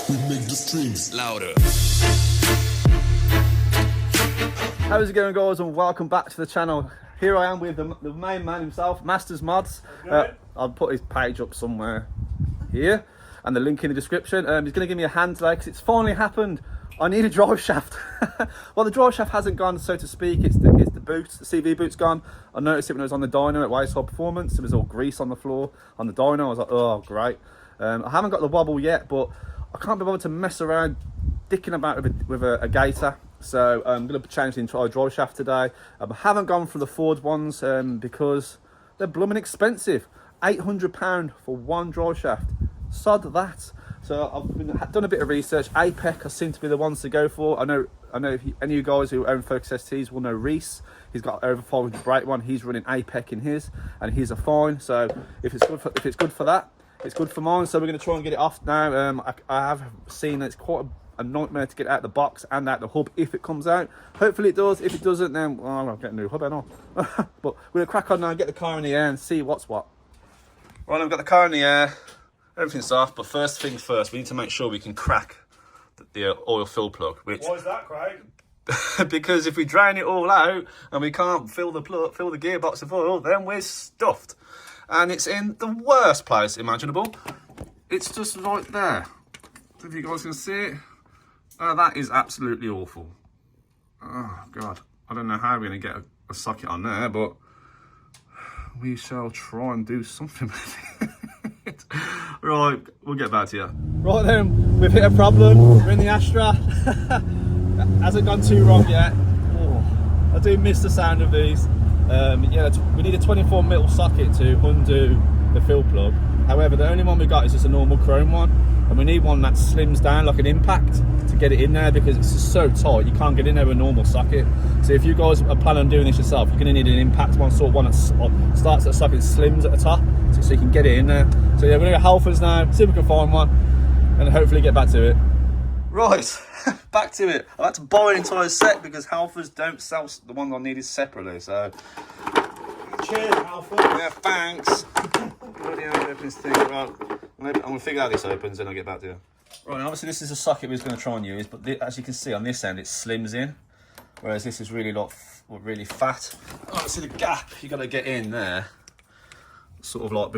We make the streams louder. How's it going, guys, and welcome back to the channel. Here I am with the main man himself, Masters Mods. I'll put his page up somewhere here and the link in the description. He's going to give me a hand today because it's finally happened. I need a drive shaft. Well, the drive shaft hasn't gone, so to speak. It's the boots, the CV boot's gone. I noticed it when I was on the dyno at Wayside Performance. There was all grease on the floor on the dyno. I was like, oh, great. I haven't got the wobble yet, but I can't be bothered to mess around dicking about with a gator. So I'm going to change the entire drive shaft today. I haven't gone for the Ford ones because they're blooming expensive. £800 for one drive shaft. Sod that. So I've done a bit of research. Apec seem to be the ones to go for. I know if any of you guys who own Focus STs will know Reese. He's got over 500 brake one. He's running Apec in his, and his are fine. So if it's good for that, it's good for mine. So we're going to try and get it off now. I have seen that it's quite a nightmare to get out the box and out the hub if it comes out. Hopefully it does. If it doesn't, then well, I'll get a new hub, I know. But we're going to crack on now, get the car in the air and see what's what. Right, I've got the car in the air. Everything's off, but first things first, we need to make sure we can crack the oil fill plug. Why is that, Craig? Because if we drain it all out and we can't fill the gearbox of oil, then we're stuffed. And it's in the worst place imaginable. It's just right there. If you guys can see it. That is absolutely awful. Oh, God. I don't know how we're going to get a socket on there, but we shall try and do something with it. Right, we'll get back to you. Right then, we've hit a problem. We're in the Astra. Hasn't gone too wrong yet. Oh, I do miss the sound of these. Yeah, we need a 24mm socket to undo the fill plug. However, the only one we got is just a normal chrome one, and we need one that slims down like an impact to get it in there because it's just so tight you can't get in there with a normal socket. So if you guys are planning on doing this yourself, you're going to need an impact one, sort of one that starts at the socket, slims at the top, so you can get it in there. So yeah, we're going to go Halfords now, see if we can find one, and hopefully get back to it. Right, back to it. I had to buy an entire set because Halfords don't sell the ones I needed separately. So cheers, Halford. Yeah, thanks. Bloody hell, it opens thing. Right, I'm gonna figure out how this opens and I'll get back to you. Right, obviously this is a socket we was gonna try and use, but as you can see on this end, it slims in, whereas this is really really fat. Obviously the gap you gotta get in there, sort of like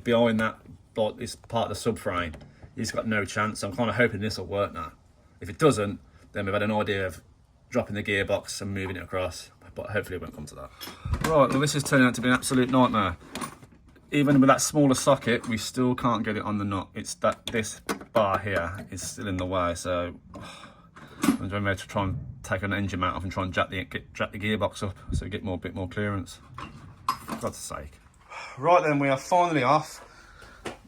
behind that, like this part of the subframe. He's got no chance. I'm kind of hoping this will work now. If it doesn't, then we've had an idea of dropping the gearbox and moving it across, but hopefully it won't come to that. Right, well this is turning out to be an absolute nightmare. Even with that smaller socket, we still can't get it on the nut. It's that this bar here is still in the way, so I'm going to try and take an engine mount off and try and jack the gearbox up so we get a bit more clearance. For God's sake. Right then, we are finally off.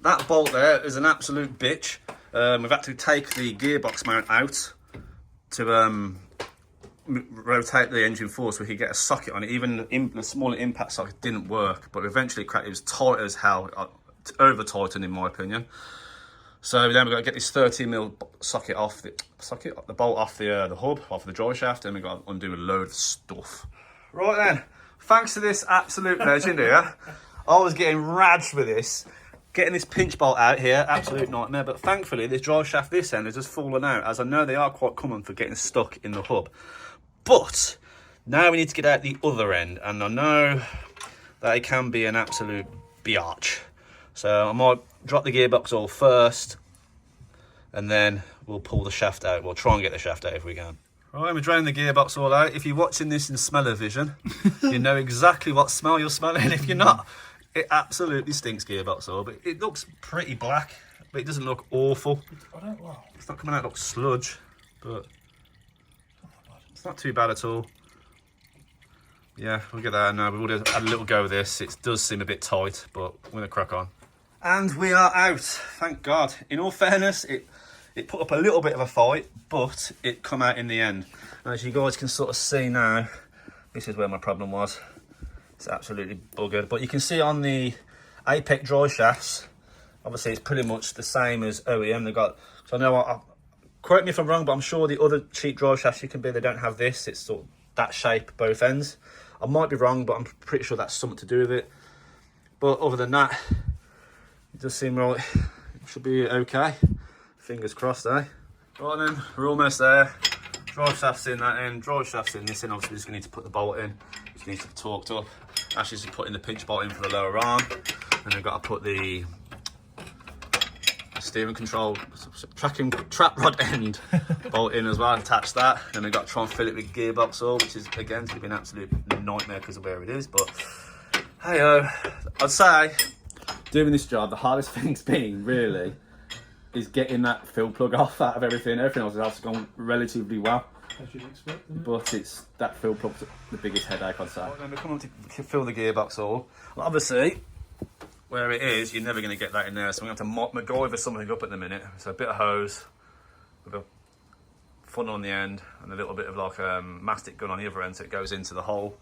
That bolt there is an absolute bitch. We've had to take the gearbox mount out to rotate the engine forward so we could get a socket on it. Even the smaller impact socket didn't work, but eventually cracked. It was tight as hell, over tightened in my opinion. So then we've got to get this 30mm socket off the bolt off the hub, off the drive shaft, and we've got to undo a load of stuff. Right then, thanks to this absolute legend here, I was getting radged with this. Getting this pinch bolt out here, absolute nightmare, but thankfully this drive shaft this end has just fallen out, as I know they are quite common for getting stuck in the hub. But now we need to get out the other end, and I know that it can be an absolute biatch. So I might drop the gearbox oil first, and then we'll pull the shaft out. We'll try and get the shaft out if we can. Right, we're draining the gearbox all out. If you're watching this in smell-o-vision, you know exactly what smell you're smelling. If you're not, it absolutely stinks gearbox oil, but it looks pretty black, but it doesn't look awful. I don't like. It's not coming out like sludge, but it's not too bad at all. Yeah, we'll get that now. We've already had a little go with this. It does seem a bit tight, but we're gonna crack on. And we are out, thank God. In all fairness, it put up a little bit of a fight, but it come out in the end. And as you guys can sort of see now, this is where my problem was. It's absolutely buggered. But you can see on the apec drive shafts, obviously it's pretty much the same as OEM. They got, so I know, correct me if I'm wrong, but I'm sure the other cheap drive shafts you can be, they don't have this. It's sort of that shape, both ends. I might be wrong, but I'm pretty sure that's something to do with it. But other than that, it does seem right. It should be okay. Fingers crossed, eh? Right then, we're almost there. Drive shaft's in that end, drive shaft's in this end. Obviously, we're just going to need to put the bolt in. Just needs to be torqued up. Ashley's just putting the pinch bolt in for the lower arm. And we've got to put the steering control, trap rod end bolt in as well, attach that. Then we've got to try and fill it with gearbox oil, which is, again, going to be an absolute nightmare because of where it is. But, hey-oh, I'd say doing this job, the hardest thing's been, really, is getting that fill plug off out of everything. Everything else has gone relatively well. As you'd expect, But it's that fill plug's the biggest headache, I'd say. Right, then we're coming to fill the gearbox oil. Well, obviously, where it is, you're never going to get that in there. So we're going to have to MacGyver something up at the minute. So a bit of hose with a funnel on the end and a little bit of like a mastic gun on the other end so it goes into the hole.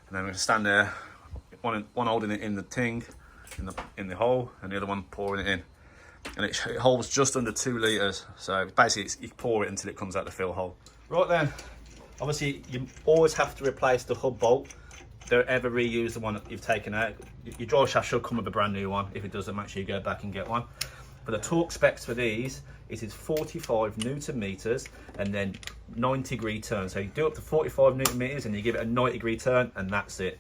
And then we're going to stand there, one holding it in the ting, in the hole, and the other one pouring it in. And it holds just under 2 litres. So basically, you pour it until it comes out the fill hole. Right then, obviously you always have to replace the hub bolt. Don't ever reuse the one that you've taken out. Your drive shaft should come with a brand new one. If it doesn't, make sure you go back and get one. But the torque specs for these is 45 Newton meters and then 90-degree turn. So you do up to 45 Newton meters and you give it a 90-degree turn, and that's it.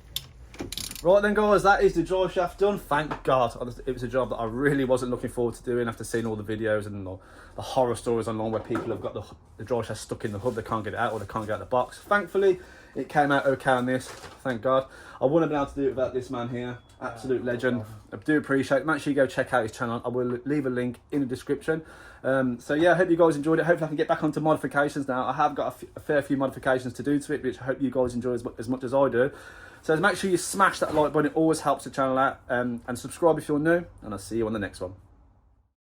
Right then, guys, that is the drive shaft done. Thank God. It was a job that I really wasn't looking forward to doing after seeing all the videos and the horror stories online where people have got the drive shaft stuck in the hub, they can't get it out or they can't get out of the box. Thankfully, it came out okay on this. Thank God. I wouldn't have been able to do it without this man here. Absolute legend. I do appreciate it. Make sure you go check out his channel. I will leave a link in the description. So yeah, I hope you guys enjoyed it. Hopefully I can get back onto modifications now. I have got a fair few modifications to do to it, which I hope you guys enjoy as much as I do. So make sure you smash that like button. It always helps the channel out. And subscribe if you're new. And I'll see you on the next one.